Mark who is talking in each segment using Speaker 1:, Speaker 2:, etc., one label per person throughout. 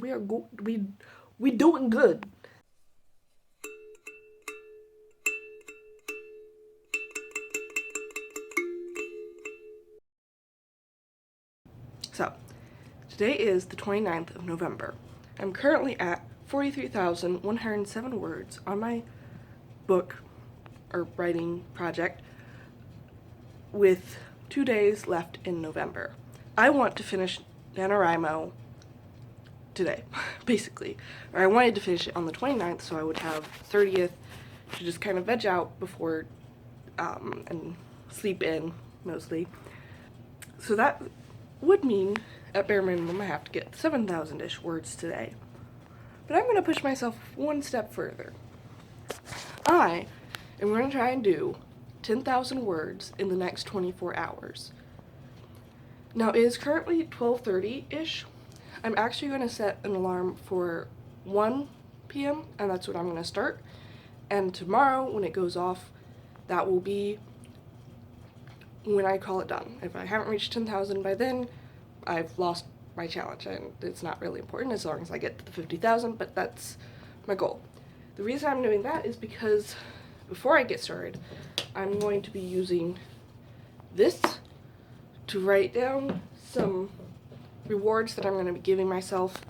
Speaker 1: we doing good. So, today is the 29th of November. I'm currently at 43,107 words on my book or writing project with 2 days left in November. I want to finish NaNoWriMo today, basically. Or I wanted to finish it on the 29th so I would have 30th to just kind of veg out before and sleep in, mostly. So that would mean, at bare minimum, I have to get 7,000-ish words today. But I'm going to push myself one step further. I am going to try and do 10,000 words in the next 24 hours. Now, it is currently 12:30-ish. I'm actually going to set an alarm for 1 p.m. and that's when I'm going to start. And tomorrow, when it goes off, that will be when I call it done. If I haven't reached 10,000 by then, I've lost my challenge, and it's not really important as long as I get to the 50,000, but that's my goal. The reason I'm doing that is because before I get started, I'm going to be using this to write down some rewards that I'm going to be giving myself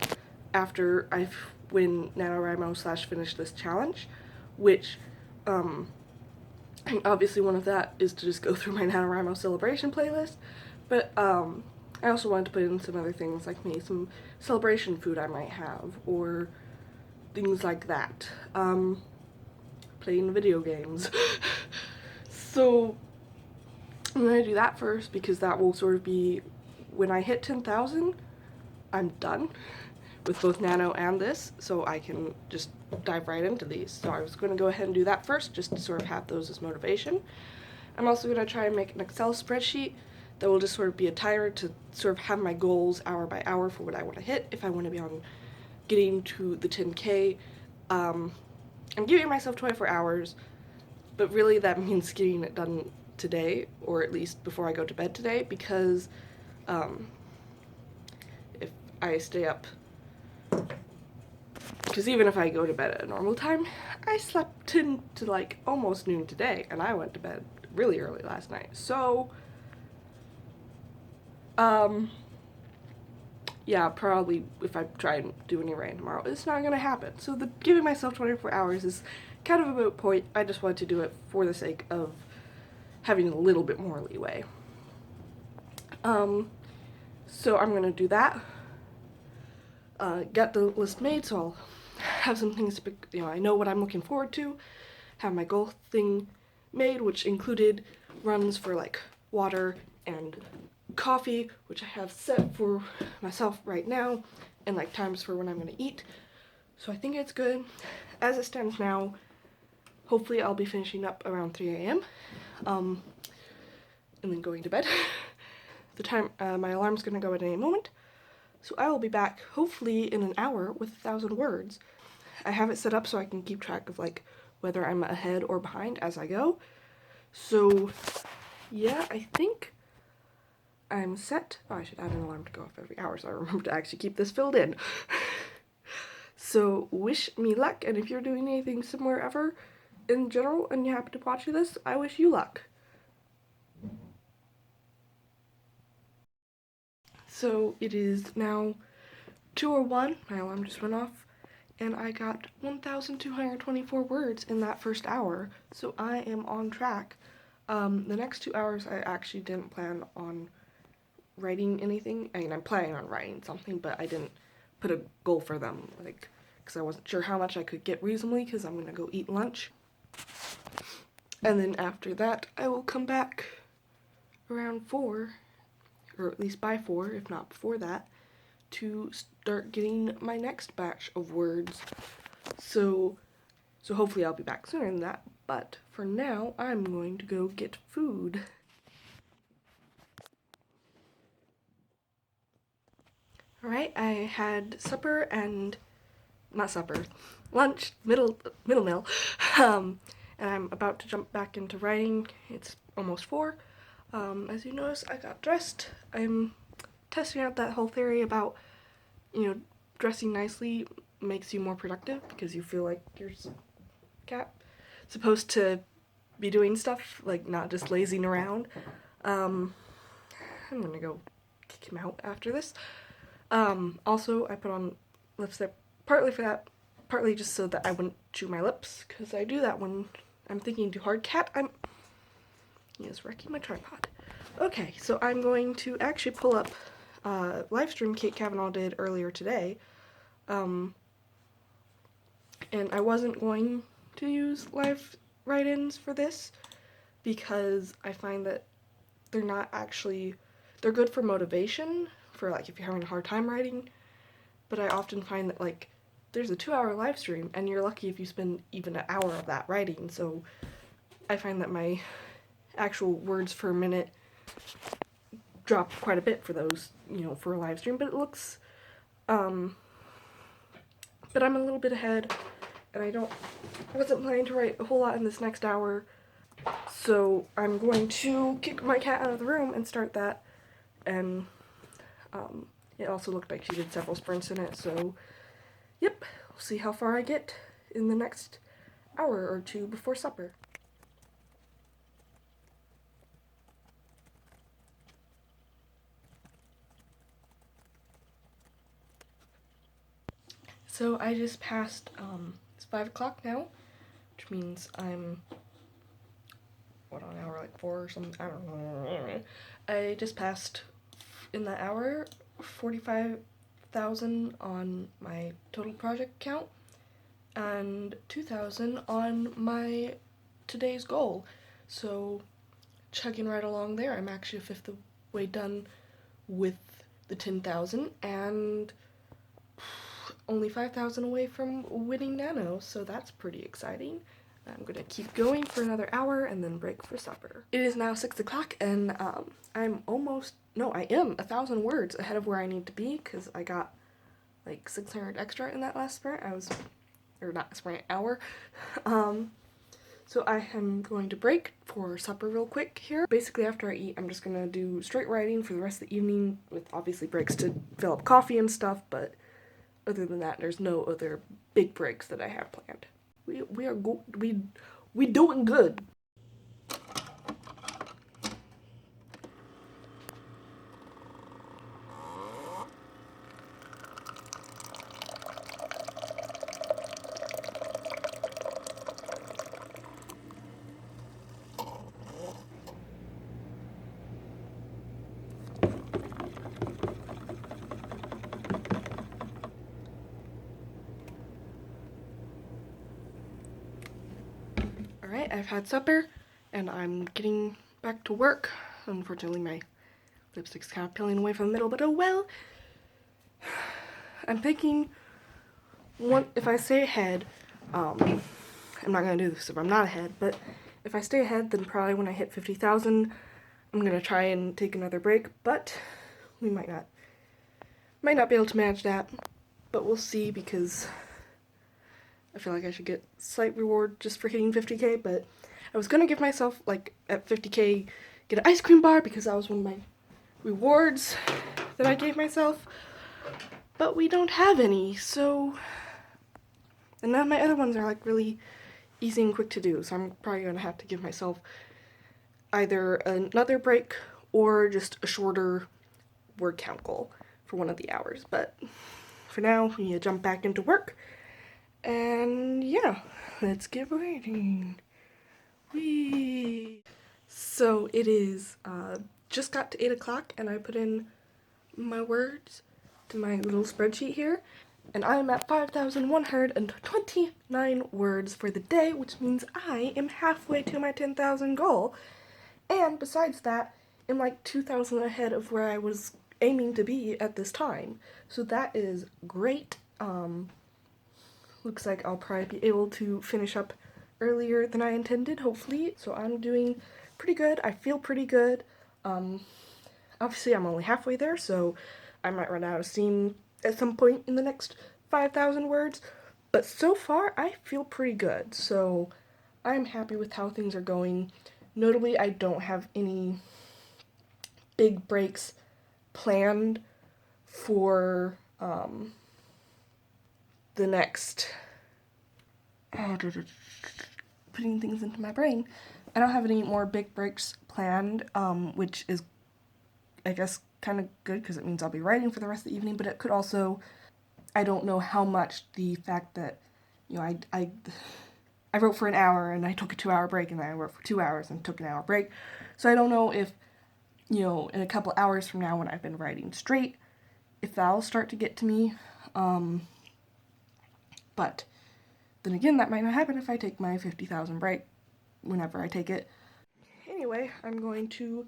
Speaker 1: after I win NaNoWriMo / finish this challenge, which obviously one of that is to just go through my NaNoWriMo celebration playlist, but I also wanted to put in some other things, like maybe some celebration food I might have, or things like that. Playing video games. So I'm going to do that first because that will sort of be, when I hit 10,000, I'm done with both Nano and this, so I can just dive right into these. So I was going to go ahead and do that first, just to sort of have those as motivation. I'm also going to try and make an Excel spreadsheet that will just sort of be a timer to sort of have my goals hour by hour for what I want to hit. If I want to be on getting to the 10K, I'm giving myself 24 hours, but really that means getting it done today, or at least before I go to bed today, because if I stay up, because even if I go to bed at a normal time, I slept into like almost noon today, and I went to bed really early last night. So yeah, probably if I try and do any writing tomorrow, it's not gonna happen. So giving myself 24 hours is kind of a moot point. I just wanted to do it for the sake of having a little bit more leeway. So I'm gonna do that. Got the list made, so I'll have some things to pick, I know what I'm looking forward to. Have my goal thing made, which included runs for like water and coffee, which I have set for myself right now, and like times for when I'm gonna eat. So I think it's good. As it stands now, hopefully I'll be finishing up around 3 a.m. And then going to bed. The time, my alarm's gonna go at any moment, so I will be back hopefully in an hour with 1,000 words. I have it set up so I can keep track of like whether I'm ahead or behind as I go. So yeah, I think I'm set. Oh, I should add an alarm to go off every hour so I remember to actually keep this filled in. So wish me luck, and if you're doing anything similar ever in general and you happen to watch this, I wish you luck. So it is now 2:01, my alarm just went off, and I got 1,224 words in that first hour, so I am on track. The next 2 hours I actually didn't plan on writing anything. I mean, I'm planning on writing something, but I didn't put a goal for them, like, because I wasn't sure how much I could get reasonably, because I'm gonna go eat lunch. And then after that, I will come back around 4, or at least by 4, if not before that, to start getting my next batch of words. So hopefully I'll be back sooner than that, but for now, I'm going to go get food. Alright, I had supper and, not supper, lunch, middle meal, and I'm about to jump back into writing. It's almost 4. As you notice, I got dressed. I'm testing out that whole theory about, dressing nicely makes you more productive because you feel like you're supposed to be doing stuff, like not just lazing around. I'm gonna go kick him out after this. Also, I put on lipstick partly for that, partly just so that I wouldn't chew my lips, because I do that when I'm thinking too hard. He is wrecking my tripod. Okay, so I'm going to actually pull up live stream Kate Kavanaugh did earlier today. And I wasn't going to use live write-ins for this because I find that they're not actually, they're good for motivation, for like if you're having a hard time writing, but I often find that like there's a 2-hour live stream and you're lucky if you spend even an hour of that writing, so I find that my actual words per minute drop quite a bit for those, you know, for a live stream, but it looks, but I'm a little bit ahead, and I wasn't planning to write a whole lot in this next hour, so I'm going to kick my cat out of the room and start that, and it also looked like she did several sprints in it, so yep, we'll see how far I get in the next hour or two before supper. So I just passed, it's 5 o'clock now, which means I'm, what, on hour like 4 or something, I don't know. I just passed, in that hour, 45,000 on my total project count, and 2,000 on my today's goal. So, chugging right along there. I'm actually a fifth of the way done with the 10,000, and only 5,000 away from winning Nano, so that's pretty exciting. I'm gonna keep going for another hour and then break for supper. It is now 6 o'clock, and I am 1,000 words ahead of where I need to be, because I got like 600 extra in that last sprint. Hour. So I am going to break for supper real quick here. Basically after I eat, I'm just gonna do straight writing for the rest of the evening, with obviously breaks to fill up coffee and stuff, but other than that, there's no other big breaks that I have planned. We doing good. Alright, I've had supper, and I'm getting back to work. Unfortunately, my lipstick's kind of peeling away from the middle, but oh well. I'm thinking, if I stay ahead, I'm not going to do this if I'm not ahead, but if I stay ahead, then probably when I hit 50,000, I'm going to try and take another break, but we might not be able to manage that, but we'll see, because I feel like I should get slight reward just for hitting 50k, but I was gonna give myself, like, at 50k, get an ice cream bar, because that was one of my rewards that I gave myself, but we don't have any, so, and none of my other ones are, like, really easy and quick to do, so I'm probably gonna have to give myself either another break, or just a shorter word count goal for one of the hours, but for now, we need to jump back into work. And yeah, let's get writing. Whee! So it is, just got to 8 o'clock, and I put in my words to my little spreadsheet here, and I'm at 5,129 words for the day, which means I am halfway to my 10,000 goal, and besides that, I'm like 2,000 ahead of where I was aiming to be at this time, so that is great. Looks like I'll probably be able to finish up earlier than I intended, hopefully, so I'm doing pretty good. I feel pretty good. Obviously I'm only halfway there, so I might run out of steam at some point in the next 5,000 words, but so far I feel pretty good, so I'm happy with how things are going. Notably, I don't have any big breaks planned for the next putting things into my brain. I don't have any more big breaks planned, which is, I guess, kind of good because it means I'll be writing for the rest of the evening, but it could also, I don't know how much the fact that, you know, I wrote for an hour and I took a 2-hour break, and then I wrote for 2 hours and took an hour break. So I don't know if, you know, in a couple hours from now when I've been writing straight, if that'll start to get to me. But then again, that might not happen if I take my 50,000 break whenever I take it. Anyway, I'm going to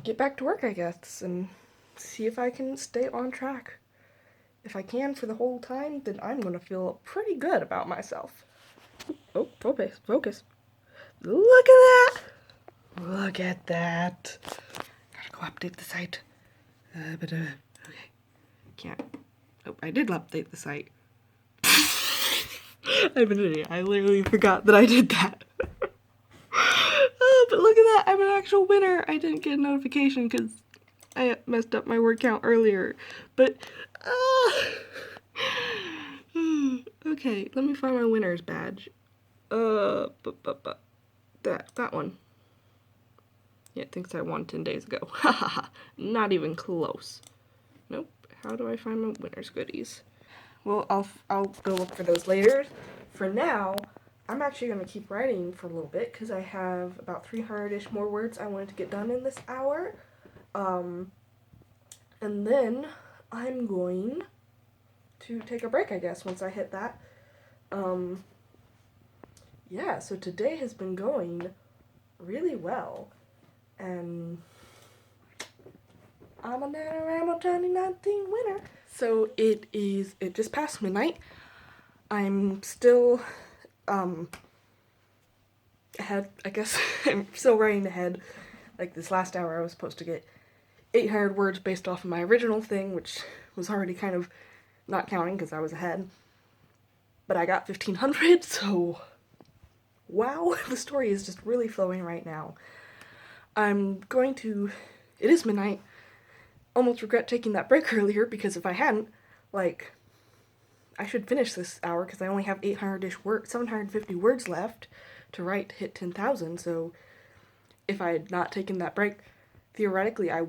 Speaker 1: get back to work, I guess, and see if I can stay on track. If I can for the whole time, then I'm going to feel pretty good about myself. Oh, focus, focus. Look at that! Look at that. Gotta go update the site. Okay. Can't. Oh, I did update the site. I'm an idiot. I literally forgot that I did that. Oh, but look at that. I'm an actual winner. I didn't get a notification because I messed up my word count earlier. But, okay, let me find my winner's badge. That one. Yeah, it thinks I won 10 days ago. Ha ha ha. Not even close. Nope. How do I find my winner's goodies? Well, I'll go look for those later. For now, I'm actually going to keep writing for a little bit because I have about 300-ish more words I wanted to get done in this hour. And then I'm going to take a break, I guess, once I hit that. Yeah, so today has been going really well. And I'm a NaNoWriMo 2019 winner. So it just passed midnight. I'm still, ahead, I guess. I'm still writing ahead. Like this last hour, I was supposed to get 800 words based off of my original thing, which was already kind of not counting because I was ahead. But I got 1,500, so wow, the story is just really flowing right now. It is midnight, almost regret taking that break earlier because if I hadn't, like, I should finish this hour because I only have 800-ish words, 750 words left to write to hit 10,000, so if I had not taken that break, theoretically I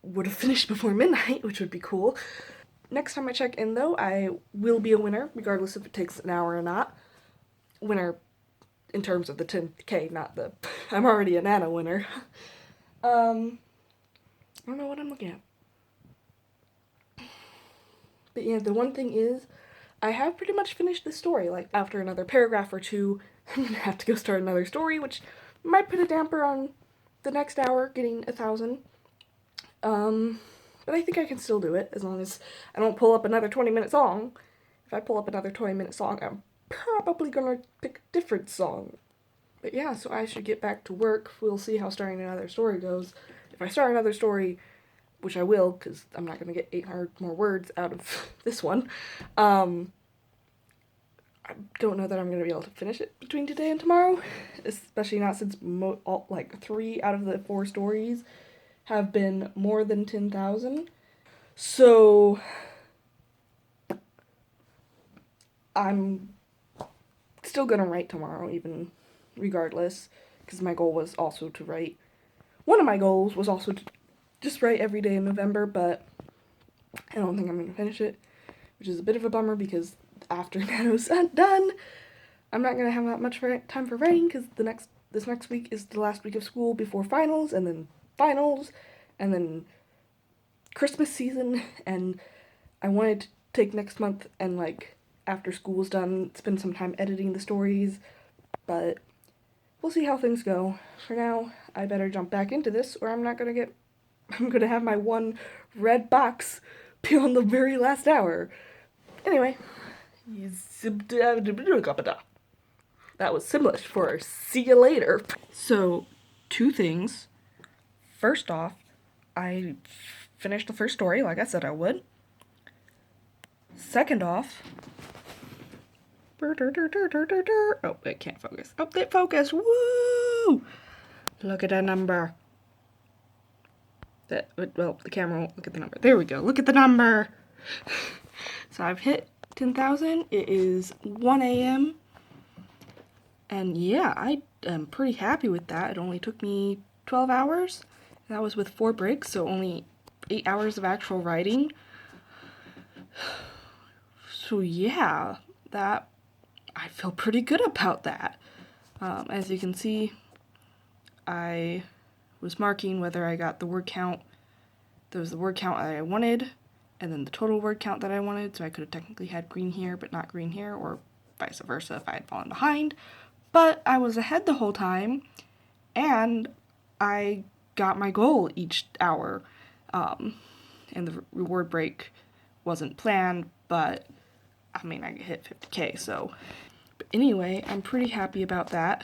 Speaker 1: would have finished before midnight, which would be cool. Next time I check in, though, I will be a winner, regardless if it takes an hour or not. Winner in terms of the 10K, not the... I'm already a Nano winner. I don't know what I'm looking at. But yeah, the one thing is, I have pretty much finished the story. Like, after another paragraph or two, I'm gonna have to go start another story, which might put a damper on the next hour getting 1,000. But I think I can still do it, as long as I don't pull up another 20-minute song. If I pull up another 20-minute song, I'm probably gonna pick a different song. But yeah, so I should get back to work. We'll see how starting another story goes. If I start another story, which I will, because I'm not gonna get 800 more words out of this one, I don't know that I'm going to be able to finish it between today and tomorrow, especially not since 3 out of the 4 stories have been more than 10,000. So I'm still going to write tomorrow, even regardless, because my goal was also to write. One of my goals was also to just write every day in November, but I don't think I'm going to finish it, which is a bit of a bummer because after Nano's done, I'm not going to have that much time for writing because this next week is the last week of school before finals, and then Christmas season, and I wanted to take next month and, like, after school's done, spend some time editing the stories, but we'll see how things go. For now, I better jump back into this, or I'm going to have my one red box be on the very last hour. Anyway, that was Simlish for see you later. So, 2 things. First off, I finished the first story like I said I would. Second off, oh, it can't focus. Oh, it focused. Woo! Look at that number. Well, the camera won't look at the number. There we go. Look at the number. So I've hit 10,000. It is 1 a.m. And yeah, I am pretty happy with that. It only took me 12 hours. That was with 4 breaks, so only 8 hours of actual writing. So yeah, that I feel pretty good about that. As you can see, I was marking whether I got the word count. There was the word count that I wanted, and then the total word count that I wanted, so I could have technically had green here, but not green here, or vice versa if I had fallen behind. But I was ahead the whole time, and I got my goal each hour. And the reward break wasn't planned, but I mean, I hit 50K, so. But anyway, I'm pretty happy about that.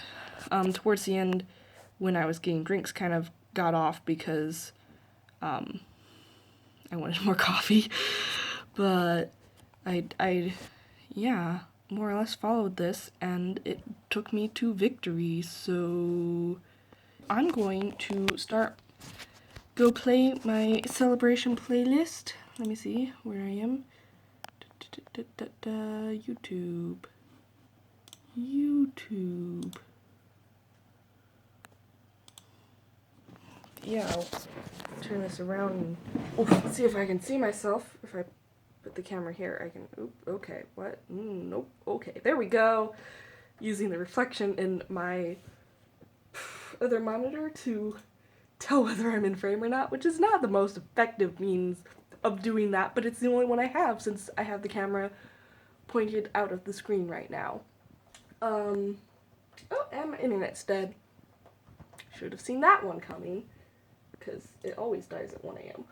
Speaker 1: Towards the end, when I was getting drinks, kind of got off because I wanted more coffee. But yeah, more or less followed this, and it took me to victory, so I'm going to go play my celebration playlist. Let me see where I am. YouTube. Yeah, I'll turn this around and see if I can see myself. If I put the camera here, I can. Oop, okay, what? Nope. Okay, there we go. Using the reflection in my other monitor to tell whether I'm in frame or not, which is not the most effective means of doing that, but it's the only one I have since I have the camera pointed out of the screen right now. Oh, and my internet's dead. Should have seen that one coming, because it always dies at 1 a.m.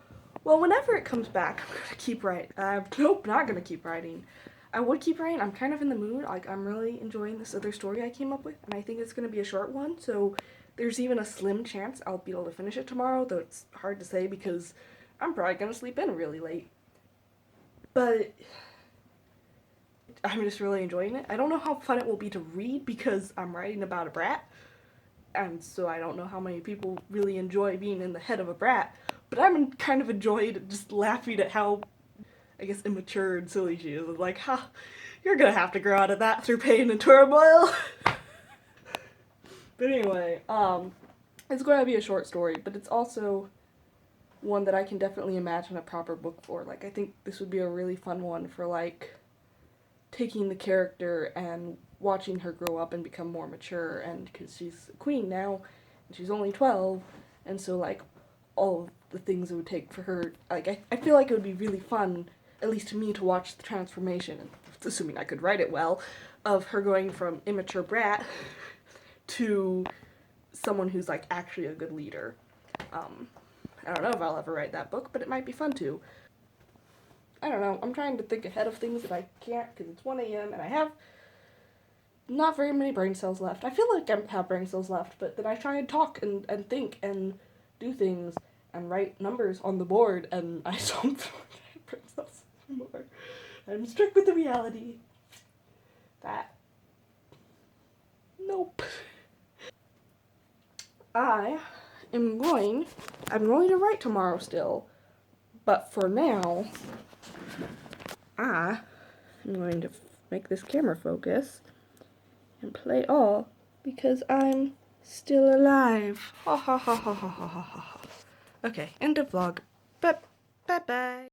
Speaker 1: Well, whenever it comes back, I'm gonna keep writing. Nope, not gonna keep writing. I would keep writing. I'm kind of in the mood. Like, I'm really enjoying this other story I came up with, and I think it's gonna be a short one, so there's even a slim chance I'll be able to finish it tomorrow, though it's hard to say because I'm probably gonna sleep in really late. But I'm just really enjoying it. I don't know how fun it will be to read because I'm writing about a brat, and so I don't know how many people really enjoy being in the head of a brat, but I'm kind of enjoyed just laughing at how, I guess, immature and silly she is. Like, ha, you're gonna have to grow out of that through pain and turmoil. But anyway, it's going to be a short story, but it's also one that I can definitely imagine a proper book for. Like, I think this would be a really fun one for, like, taking the character and watching her grow up and become more mature, and because she's a queen now, and she's only 12, and so, like, all of the things it would take for her, like, I feel like it would be really fun, at least to me, to watch the transformation, assuming I could write it well, of her going from immature brat to someone who's, like, actually a good leader. I don't know if I'll ever write that book, but it might be fun to. I don't know, I'm trying to think ahead of things that I can't because it's 1 a.m. and I have not very many brain cells left. I feel like I have brain cells left, but then I try and talk and think and do things and write numbers on the board, and I don't feel like I have brain cells anymore. I'm strict with the reality that nope. I'm going to write tomorrow still, but for now, I'm going to make this camera focus and play all because I'm still alive. Ha ha ha ha ha ha ha ha. Okay, end of vlog. Bye bye.